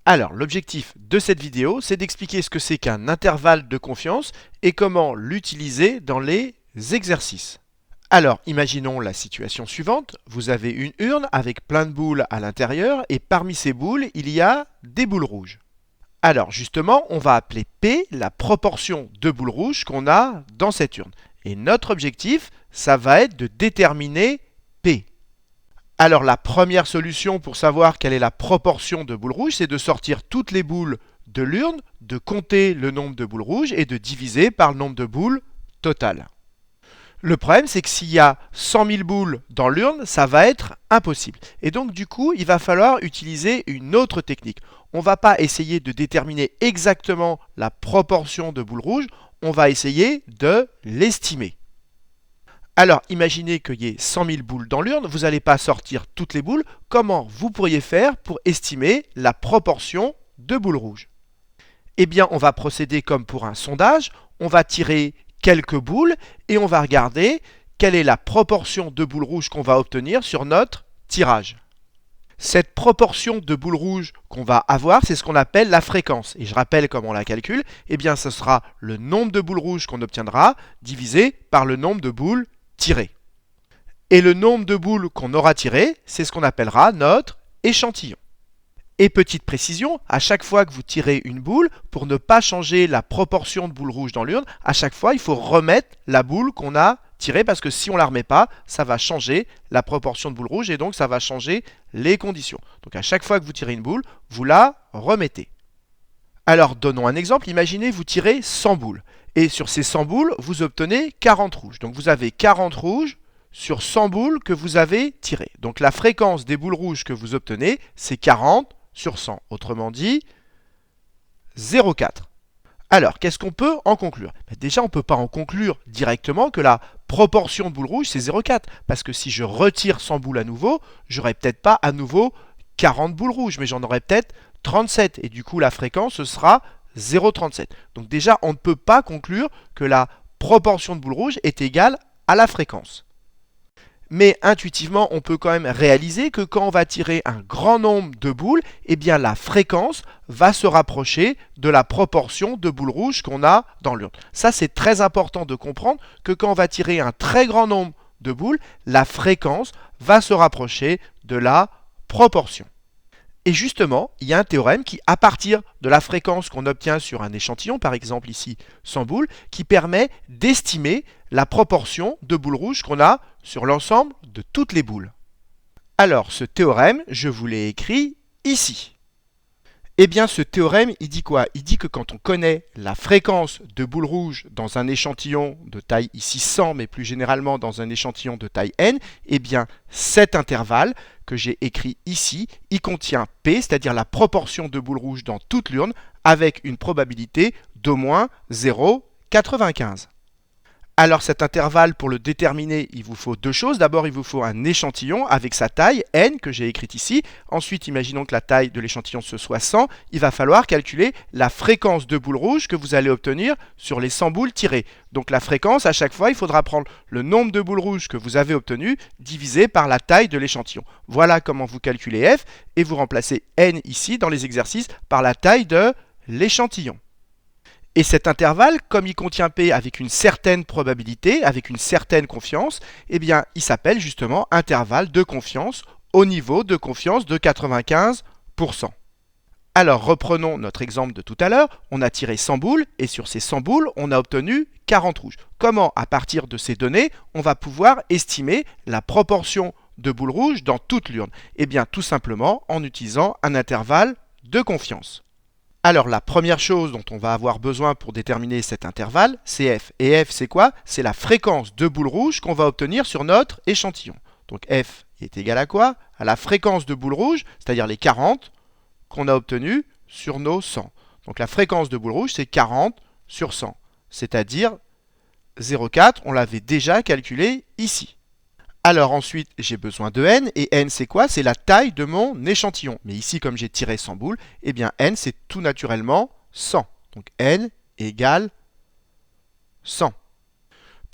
Alors, l'objectif de cette vidéo, c'est d'expliquer ce que c'est qu'un intervalle de confiance et comment l'utiliser dans les exercices. Alors, imaginons la situation suivante. Vous avez une urne avec plein de boules à l'intérieur et parmi ces boules, il y a des boules rouges. Alors, justement, on va appeler P la proportion de boules rouges qu'on a dans cette urne. Et notre objectif, ça va être de déterminer P. Alors la première solution pour savoir quelle est la proportion de boules rouges, c'est de sortir toutes les boules de l'urne, de compter le nombre de boules rouges et de diviser par le nombre de boules total. Le problème, c'est que s'il y a 100 000 boules dans l'urne, ça va être impossible. Et donc du coup, il va falloir utiliser une autre technique. On ne va pas essayer de déterminer exactement la proportion de boules rouges, on va essayer de l'estimer. Alors, imaginez qu'il y ait 100 000 boules dans l'urne, vous n'allez pas sortir toutes les boules. Comment vous pourriez faire pour estimer la proportion de boules rouges? Eh bien, on va procéder comme pour un sondage. On va tirer quelques boules et on va regarder quelle est la proportion de boules rouges qu'on va obtenir sur notre tirage. Cette proportion de boules rouges qu'on va avoir, c'est ce qu'on appelle la fréquence. Et je rappelle comment on la calcule. Eh bien, ce sera le nombre de boules rouges qu'on obtiendra divisé par le nombre de boules tirées. Et le nombre de boules qu'on aura tirées, c'est ce qu'on appellera notre échantillon. Et petite précision, à chaque fois que vous tirez une boule, pour ne pas changer la proportion de boules rouges dans l'urne, à chaque fois, il faut remettre la boule qu'on a tirée parce que si on ne la remet pas, ça va changer la proportion de boules rouges et donc ça va changer les conditions. Donc à chaque fois que vous tirez une boule, vous la remettez. Alors donnons un exemple, imaginez vous tirez 100 boules et sur ces 100 boules, vous obtenez 40 rouges. Donc vous avez 40 rouges sur 100 boules que vous avez tirées. Donc la fréquence des boules rouges que vous obtenez, c'est 40 sur 100. Autrement dit, 0,4. Alors, qu'est-ce qu'on peut en conclure? Déjà, on ne peut pas en conclure directement que la proportion de boules rouges, c'est 0,4. Parce que si je retire 100 boules à nouveau, j'aurai peut-être pas à nouveau 40 boules rouges, mais j'en aurai peut-être 37. Et du coup, la fréquence, ce sera 0,37. Donc déjà, on ne peut pas conclure que la proportion de boules rouges est égale à la fréquence. Mais intuitivement, on peut quand même réaliser que quand on va tirer un grand nombre de boules, eh bien la fréquence va se rapprocher de la proportion de boules rouges qu'on a dans l'urne. Ça, c'est très important de comprendre que quand on va tirer un très grand nombre de boules, la fréquence va se rapprocher de la proportion. Et justement, il y a un théorème qui, à partir de la fréquence qu'on obtient sur un échantillon, par exemple ici 100 boules, qui permet d'estimer la proportion de boules rouges qu'on a sur l'ensemble de toutes les boules. Alors, ce théorème, je vous l'ai écrit ici. Eh bien, ce théorème, il dit quoi? Il dit que quand on connaît la fréquence de boules rouges dans un échantillon de taille ici 100, mais plus généralement dans un échantillon de taille n, eh bien, cet intervalle que j'ai écrit ici, il contient P, c'est-à-dire la proportion de boules rouges dans toute l'urne, avec une probabilité d'au moins 0,95. Alors cet intervalle, pour le déterminer, il vous faut deux choses. D'abord, il vous faut un échantillon avec sa taille, n, que j'ai écrite ici. Ensuite, imaginons que la taille de l'échantillon ce soit 100. Il va falloir calculer la fréquence de boules rouges que vous allez obtenir sur les 100 boules tirées. Donc la fréquence, à chaque fois, il faudra prendre le nombre de boules rouges que vous avez obtenues divisé par la taille de l'échantillon. Voilà comment vous calculez f, et vous remplacez n ici dans les exercices par la taille de l'échantillon. Et cet intervalle, comme il contient P avec une certaine probabilité, avec une certaine confiance, eh bien, il s'appelle justement intervalle de confiance au niveau de confiance de 95%. Alors, reprenons notre exemple de tout à l'heure. On a tiré 100 boules et sur ces 100 boules, on a obtenu 40 rouges. Comment, à partir de ces données, on va pouvoir estimer la proportion de boules rouges dans toute l'urne? Eh bien, tout simplement en utilisant un intervalle de confiance. Alors la première chose dont on va avoir besoin pour déterminer cet intervalle, c'est f. Et f, c'est quoi? C'est la fréquence de boules rouges qu'on va obtenir sur notre échantillon. Donc f est égal à quoi? À la fréquence de boules rouges, c'est-à-dire les 40 qu'on a obtenues sur nos 100. Donc la fréquence de boules rouges, c'est 40 sur 100, c'est-à-dire 0,4, on l'avait déjà calculé ici. Alors ensuite, j'ai besoin de n, et n c'est quoi? C'est la taille de mon échantillon. Mais ici, comme j'ai tiré 100 boules, eh bien n c'est tout naturellement 100. Donc n égale 100.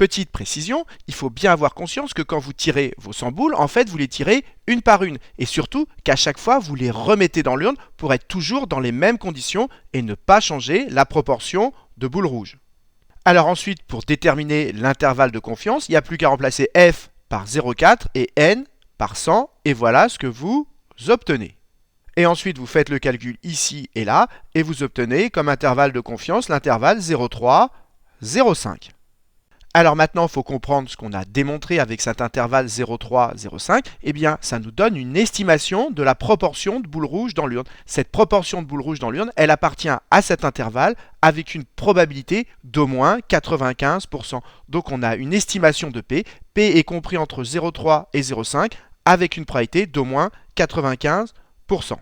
Petite précision, il faut bien avoir conscience que quand vous tirez vos 100 boules, en fait, vous les tirez une par une. Et surtout, qu'à chaque fois, vous les remettez dans l'urne pour être toujours dans les mêmes conditions et ne pas changer la proportion de boules rouges. Alors ensuite, pour déterminer l'intervalle de confiance, il n'y a plus qu'à remplacer f par 0,4 et n par 100. Et voilà ce que vous obtenez. Et ensuite, vous faites le calcul ici et là, et vous obtenez comme intervalle de confiance l'intervalle 0,3, 0,5. Alors maintenant, il faut comprendre ce qu'on a démontré avec cet intervalle 0,3, 0,5. Eh bien, ça nous donne une estimation de la proportion de boules rouges dans l'urne. Cette proportion de boules rouges dans l'urne, elle appartient à cet intervalle avec une probabilité d'au moins 95%. Donc on a une estimation de P. P est compris entre 0,3 et 0,5 avec une probabilité d'au moins 95%.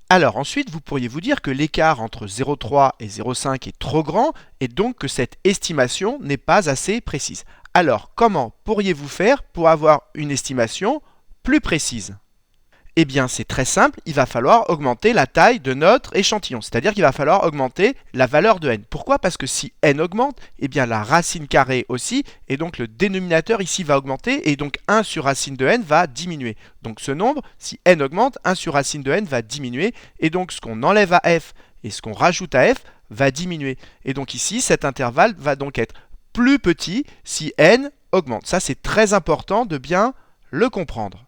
Alors ensuite, vous pourriez vous dire que l'écart entre 0,3 et 0,5 est trop grand et donc que cette estimation n'est pas assez précise. Alors, comment pourriez-vous faire pour avoir une estimation plus précise ? Eh bien, c'est très simple, il va falloir augmenter la taille de notre échantillon, c'est-à-dire qu'il va falloir augmenter la valeur de n. Pourquoi ? Parce que si n augmente, eh bien la racine carrée aussi, et donc le dénominateur ici va augmenter, et donc 1 sur racine de n va diminuer. Donc ce nombre, si n augmente, 1 sur racine de n va diminuer, et donc ce qu'on enlève à f et ce qu'on rajoute à f va diminuer. Et donc ici, cet intervalle va donc être plus petit si n augmente. Ça, c'est très important de bien le comprendre.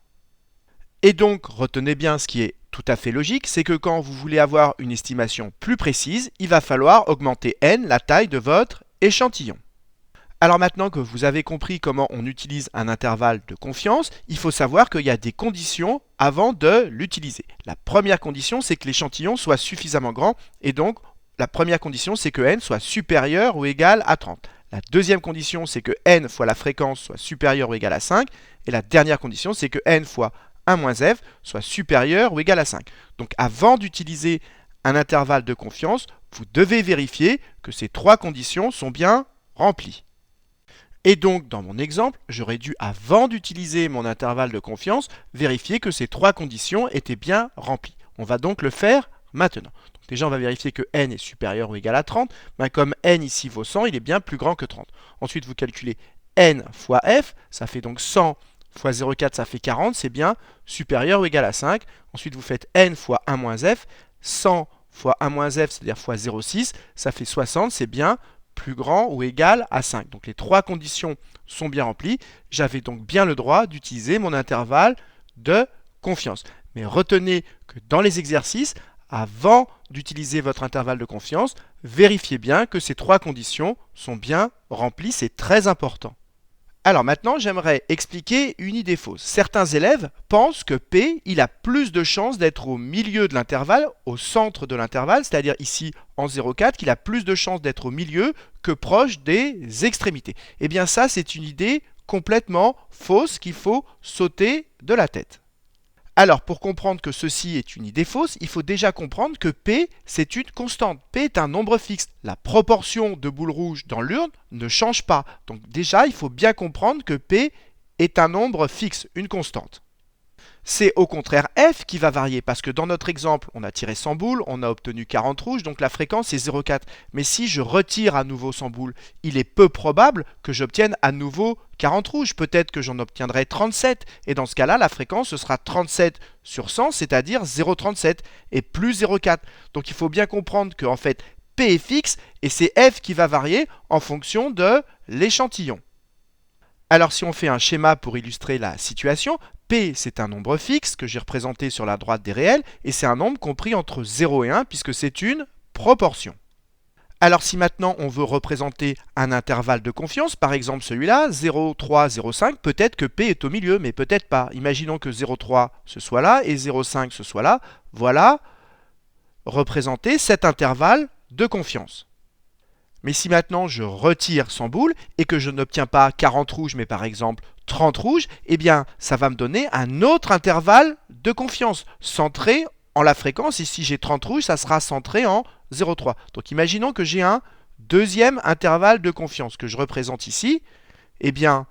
Et donc, retenez bien ce qui est tout à fait logique, c'est que quand vous voulez avoir une estimation plus précise, il va falloir augmenter n, la taille de votre échantillon. Alors maintenant que vous avez compris comment on utilise un intervalle de confiance, il faut savoir qu'il y a des conditions avant de l'utiliser. La première condition, c'est que l'échantillon soit suffisamment grand, et donc la première condition, c'est que n soit supérieur ou égal à 30. La deuxième condition, c'est que n fois la fréquence soit supérieur ou égal à 5, et la dernière condition, c'est que n fois 1 moins f soit supérieur ou égal à 5. Donc avant d'utiliser un intervalle de confiance, vous devez vérifier que ces trois conditions sont bien remplies. Et donc dans mon exemple, j'aurais dû, avant d'utiliser mon intervalle de confiance, vérifier que ces trois conditions étaient bien remplies. On va donc le faire maintenant. Donc déjà on va vérifier que n est supérieur ou égal à 30. Ben, comme n ici vaut 100, il est bien plus grand que 30. Ensuite vous calculez n fois f, ça fait donc 100 fois 0,4, ça fait 40, c'est bien supérieur ou égal à 5. Ensuite, vous faites n fois 1 moins f. 100 fois 1 moins f, c'est-à-dire fois 0,6, ça fait 60, c'est bien plus grand ou égal à 5. Donc les trois conditions sont bien remplies. J'avais donc bien le droit d'utiliser mon intervalle de confiance. Mais retenez que dans les exercices, avant d'utiliser votre intervalle de confiance, vérifiez bien que ces trois conditions sont bien remplies. C'est très important. Alors maintenant, j'aimerais expliquer une idée fausse. Certains élèves pensent que P, il a plus de chances d'être au milieu de l'intervalle, au centre de l'intervalle, c'est-à-dire ici en 0,4, qu'il a plus de chances d'être au milieu que proche des extrémités. Eh bien ça, c'est une idée complètement fausse qu'il faut sauter de la tête. Alors, pour comprendre que ceci est une idée fausse, il faut déjà comprendre que P, c'est une constante. P est un nombre fixe. La proportion de boules rouges dans l'urne ne change pas. Donc déjà, il faut bien comprendre que P est un nombre fixe, une constante. C'est au contraire F qui va varier, parce que dans notre exemple, on a tiré 100 boules, on a obtenu 40 rouges, donc la fréquence est 0,4. Mais si je retire à nouveau 100 boules, il est peu probable que j'obtienne à nouveau 40 rouges. Peut-être que j'en obtiendrai 37, et dans ce cas-là, la fréquence, ce sera 37 sur 100, c'est-à-dire 0,37, et plus 0,4. Donc il faut bien comprendre que en fait, P est fixe, et c'est F qui va varier en fonction de l'échantillon. Alors si on fait un schéma pour illustrer la situation, P c'est un nombre fixe que j'ai représenté sur la droite des réels et c'est un nombre compris entre 0 et 1 puisque c'est une proportion. Alors si maintenant on veut représenter un intervalle de confiance, par exemple celui-là, 0,3, 0,5, peut-être que P est au milieu, mais peut-être pas. Imaginons que 0,3 ce soit là et 0,5 ce soit là. Voilà représenter cet intervalle de confiance. Mais si maintenant je retire 100 boules et que je n'obtiens pas 40 rouges, mais par exemple 30 rouges, eh bien ça va me donner un autre intervalle de confiance, centré en la fréquence. Et si j'ai 30 rouges, ça sera centré en 0,3. Donc imaginons que j'ai un deuxième intervalle de confiance que je représente ici. Eh bien,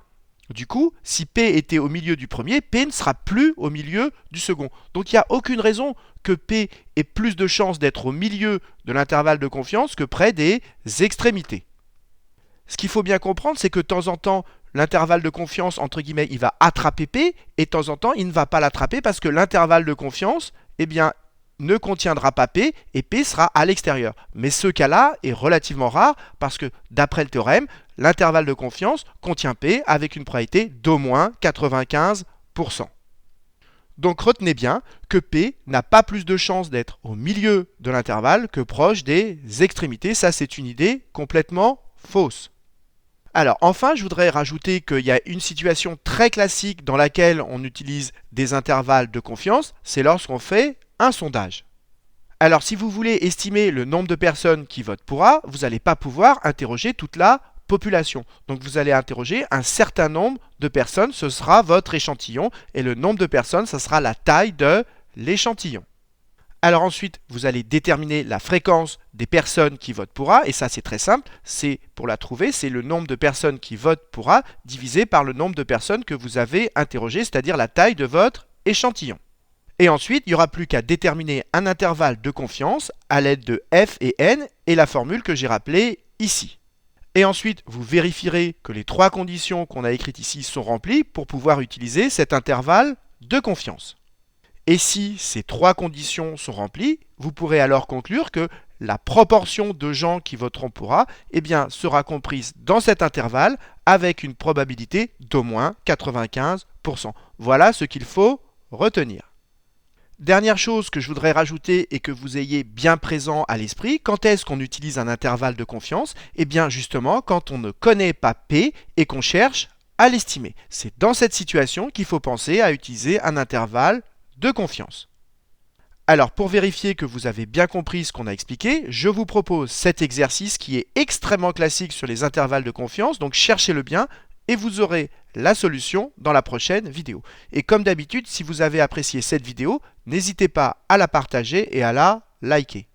du coup, si P était au milieu du premier, P ne sera plus au milieu du second. Donc il n'y a aucune raison que P ait plus de chances d'être au milieu de l'intervalle de confiance que près des extrémités. Ce qu'il faut bien comprendre, c'est que de temps en temps, l'intervalle de confiance, entre guillemets, il va attraper P, et de temps en temps, il ne va pas l'attraper parce que l'intervalle de confiance, eh bien, ne contiendra pas P, et P sera à l'extérieur. Mais ce cas-là est relativement rare parce que, d'après le théorème, l'intervalle de confiance contient P avec une probabilité d'au moins 95%. Donc retenez bien que P n'a pas plus de chances d'être au milieu de l'intervalle que proche des extrémités. Ça, c'est une idée complètement fausse. Alors enfin, je voudrais rajouter qu'il y a une situation très classique dans laquelle on utilise des intervalles de confiance, c'est lorsqu'on fait un sondage. Alors si vous voulez estimer le nombre de personnes qui votent pour A, vous n'allez pas pouvoir interroger toute la population. Donc vous allez interroger un certain nombre de personnes, ce sera votre échantillon, et le nombre de personnes, ce sera la taille de l'échantillon. Alors ensuite, vous allez déterminer la fréquence des personnes qui votent pour A, et ça c'est très simple, c'est pour la trouver, c'est le nombre de personnes qui votent pour A divisé par le nombre de personnes que vous avez interrogées, c'est-à-dire la taille de votre échantillon. Et ensuite, il n'y aura plus qu'à déterminer un intervalle de confiance à l'aide de F et N et la formule que j'ai rappelée ici. Et ensuite, vous vérifierez que les trois conditions qu'on a écrites ici sont remplies pour pouvoir utiliser cet intervalle de confiance. Et si ces trois conditions sont remplies, vous pourrez alors conclure que la proportion de gens qui voteront pour A sera comprise dans cet intervalle avec une probabilité d'au moins 95%. Voilà ce qu'il faut retenir. Dernière chose que je voudrais rajouter et que vous ayez bien présent à l'esprit, quand est-ce qu'on utilise un intervalle de confiance? Eh bien justement quand on ne connaît pas P et qu'on cherche à l'estimer. C'est dans cette situation qu'il faut penser à utiliser un intervalle de confiance. Alors pour vérifier que vous avez bien compris ce qu'on a expliqué, je vous propose cet exercice qui est extrêmement classique sur les intervalles de confiance, donc cherchez-le bien et vous aurez la solution dans la prochaine vidéo. Et comme d'habitude, si vous avez apprécié cette vidéo, n'hésitez pas à la partager et à la liker.